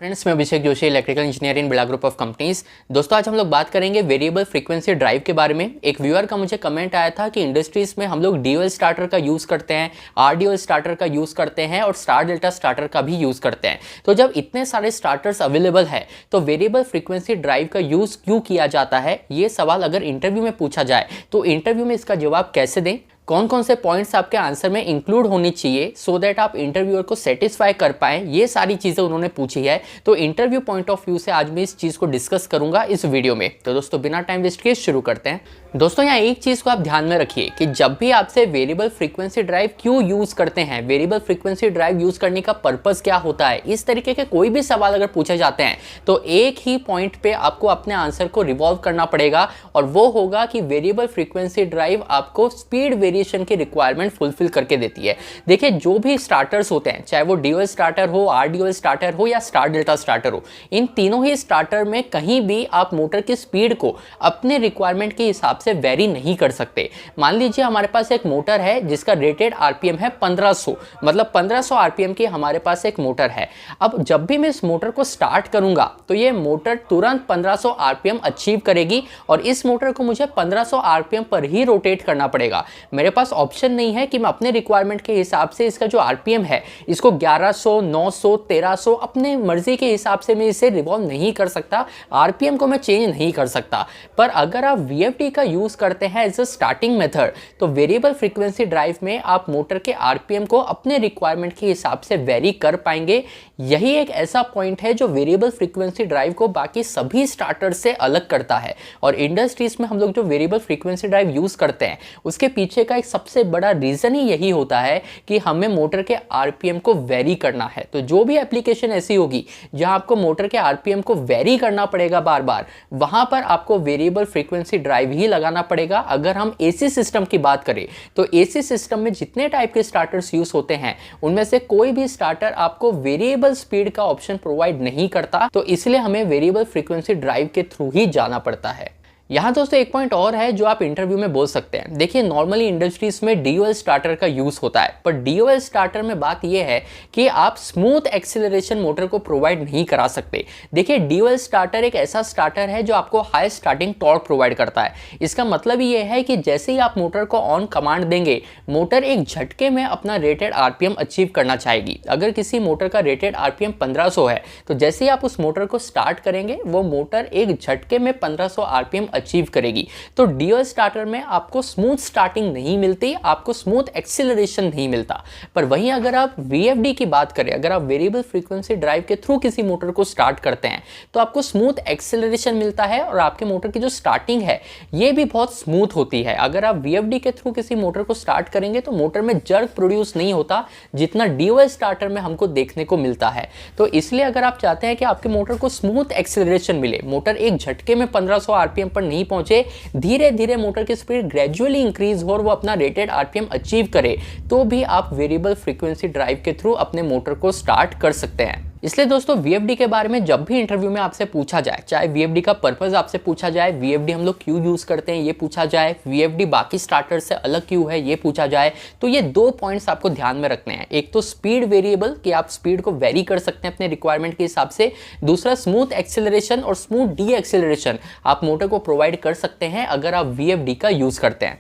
Friends, मैं Abhishek Joshi, electrical engineer in Birla group of companies. दोस्तों, आज हम लोग बात करेंगे वेरिएबल फ्रीक्वेंसी ड्राइव के बारे में। एक व्यूअर का मुझे कमेंट आया था कि इंडस्ट्रीज में हम लोग ड्यूअल स्टार्टर का यूज़ करते हैं, आरडीओ स्टार्टर का यूज़ करते हैं और स्टार डेल्टा स्टार्टर का भी यूज़ करते हैं। तो जब इतने सारे स्टार्टर्स अवेलेबल है तो वेरिएबल फ्रीक्वेंसी ड्राइव का यूज़ क्यों किया जाता है, ये सवाल अगर इंटरव्यू में पूछा जाए तो इंटरव्यू में इसका जवाब कैसे दें, कौन कौन से पॉइंट्स आपके आंसर में इंक्लूड होनी चाहिए सो दैट आप इंटरव्यूअर को सेटिस्फाई कर पाएं, ये सारी चीज़ें उन्होंने पूछी है। तो इंटरव्यू पॉइंट ऑफ व्यू से आज मैं इस चीज़ को डिस्कस करूंगा इस वीडियो में। तो दोस्तों, बिना टाइम वेस्ट किए शुरू करते हैं। दोस्तों, यहाँ एक चीज़ को आप ध्यान में रखिए कि जब भी आपसे वेरिएबल फ्रीक्वेंसी ड्राइव क्यों यूज़ करते हैं, वेरिएबल फ्रीक्वेंसी ड्राइव यूज़ करने का पर्पज़ क्या होता है, इस तरीके के कोई भी सवाल अगर पूछे जाते हैं तो एक ही पॉइंट पे आपको अपने आंसर को रिवॉल्व करना पड़ेगा और वो होगा कि वेरिएबल फ्रीक्वेंसी ड्राइव आपको स्पीड वेरिएशन की रिक्वायरमेंट फुलफिल करके देती है। देखिए, जो भी स्टार्टर्स होते हैं, चाहे वो ड्यूअल स्टार्टर हो, आरडीओ स्टार्टर हो या स्टार डेल्टा स्टार्टर हो, इन तीनों ही स्टार्टर में कहीं भी आप मोटर की स्पीड को अपने रिक्वायरमेंट के हिसाब से वेरी नहीं कर सकते। मान लीजिए हमारे पास एक मोटर है जिसका रेटेड आरपीएम है 1500, मतलब 1500 आरपीएम की हमारे पास एक मोटर है। अब जब भी मैं इस मोटर को स्टार्ट करूंगा तो ये मोटर तुरंत 1500 आरपीएम अचीव करेगी और इस मोटर को मुझे 1500 आरपीएम पर ही रोटेट करना पड़ेगा। मेरे पास ऑप्शन नहीं है कि मैं अपने रिक्वायरमेंट के हिसाब से इसका जो आरपीएम है इसको 1100, 900, 1300 अपने मर्जी के हिसाब से मैं इसे रिवॉल्व नहीं कर सकता, आरपीएम को मैं चेंज नहीं कर सकता। पर अगर आप वीएफडी का यूज करते हैं एज अ स्टार्टिंग मेथड तो वेरिएबल फ्रीक्वेंसी ड्राइव में आप मोटर के आरपीएम को अपने रिक्वायरमेंट के हिसाब से वेरी कर पाएंगे। यही एक ऐसा पॉइंट है जो वेरिएबल फ्रीक्वेंसी ड्राइव को बाकी सभी स्टार्टर से अलग करता है। और इंडस्ट्रीज में हम लोग जो वेरिएबल फ्रीक्वेंसी ड्राइव यूज करते हैं उसके पीछे का एक सबसे बड़ा रीजन ही यही होता है कि हमें मोटर के आरपीएम को वेरी करना है। तो जो भी एप्लीकेशन ऐसी होगी जहां आपको मोटर के आरपीएम को वेरी करना पड़ेगा बार बार, वहां पर आपको वेरिएबल फ्रीक्वेंसी ड्राइव ही लगाना पड़ेगा। अगर हम एसी सिस्टम की बात करें तो एसी सिस्टम में जितने टाइप के स्टार्टर्स यूज होते हैं उनमें से कोई भी स्टार्टर आपको वेरिएबल स्पीड का ऑप्शन प्रोवाइड नहीं करता, तो इसलिए हमें वेरिएबल फ्रीक्वेंसी ड्राइव के थ्रू ही जाना पड़ता है। यहाँ दोस्तों एक पॉइंट और है जो आप इंटरव्यू में बोल सकते हैं। देखिए, नॉर्मली इंडस्ट्रीज में डीओएल स्टार्टर का यूज होता है, पर डीओएल स्टार्टर में बात यह है कि आप स्मूथ एक्सीलरेशन मोटर को प्रोवाइड नहीं करा सकते। देखिए, डीओएल स्टार्टर एक ऐसा स्टार्टर है जो आपको हाई स्टार्टिंग टॉर्क प्रोवाइड करता है। इसका मतलब ये है कि जैसे ही आप मोटर को ऑन कमांड देंगे, मोटर एक झटके में अपना रेटेड आरपीएम अचीव करना चाहेगी। अगर किसी मोटर का रेटेड आरपीएम 1500 है तो जैसे ही आप उस मोटर को स्टार्ट करेंगे वो मोटर एक झटके में 1500 आरपीएम अचीव करेगी। तो डीओएल स्टार्टर में आपको स्मूथ स्टार्टिंग नहीं मिलती, आपको स्मूथ एक्सीलरेशन नहीं मिलता। पर वहीं अगर आप वीएफडी की बात करें, अगर आप वेरिएबल फ्रीक्वेंसी ड्राइव के थ्रू किसी मोटर को स्टार्ट करते हैं तो आपको स्मूथ एक्सीलरेशन मिलता है और आपके मोटर की जो स्टार्टिंग है ये भी बहुत स्मूथ होती है। अगर आप वीएफडी के थ्रू किसी मोटर को स्टार्ट करेंगे तो मोटर में जर्क प्रोड्यूस नहीं होता जितना डीओएल स्टार्टर में हमको देखने को मिलता है। तो इसलिए अगर आप चाहते हैं कि आपके मोटर को स्मूथ एक्सीलरेशन मिले, मोटर एक झटके में 1500 आरपीएम पर नहीं पहुंचे, धीरे धीरे मोटर की स्पीड ग्रेजुअली इंक्रीज हो और वो अपना रेटेड आरपीएम अचीव करे, तो भी आप वेरिएबल फ्रीक्वेंसी ड्राइव के थ्रू अपने मोटर को स्टार्ट कर सकते हैं। इसलिए दोस्तों, वीएफडी के बारे में जब भी इंटरव्यू में आपसे पूछा जाए, चाहे वीएफडी का पर्पस आपसे पूछा जाए, वीएफडी हम लोग क्यों यूज करते हैं ये पूछा जाए, वीएफडी बाकी स्टार्टर से अलग क्यों है ये पूछा जाए, तो ये दो पॉइंट्स आपको ध्यान में रखने हैं। एक तो स्पीड वेरिएबल कि आप स्पीड को वेरी कर सकते हैं अपने रिक्वायरमेंट के हिसाब से, दूसरा स्मूथ एक्सीलरेशन और स्मूथ डी एक्सीलरेशन आप मोटर को प्रोवाइड कर सकते हैं अगर आप वीएफडी का यूज करते हैं।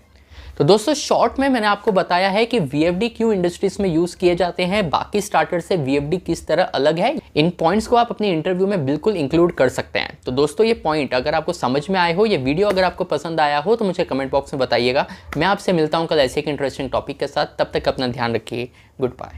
तो दोस्तों, शॉर्ट में मैंने आपको बताया है कि वीएफडी क्यों इंडस्ट्रीज में यूज किए जाते हैं, बाकी स्टार्टर से वीएफडी किस तरह अलग है। इन पॉइंट्स को आप अपने इंटरव्यू में बिल्कुल इंक्लूड कर सकते हैं। तो दोस्तों, ये पॉइंट अगर आपको समझ में आए हो, ये वीडियो अगर आपको पसंद आया हो तो मुझे कमेंट बॉक्स में बताइएगा। मैं आपसे मिलता हूं कल ऐसे एक इंटरेस्टिंग टॉपिक के साथ। तब तक अपना ध्यान रखिए। Good bye.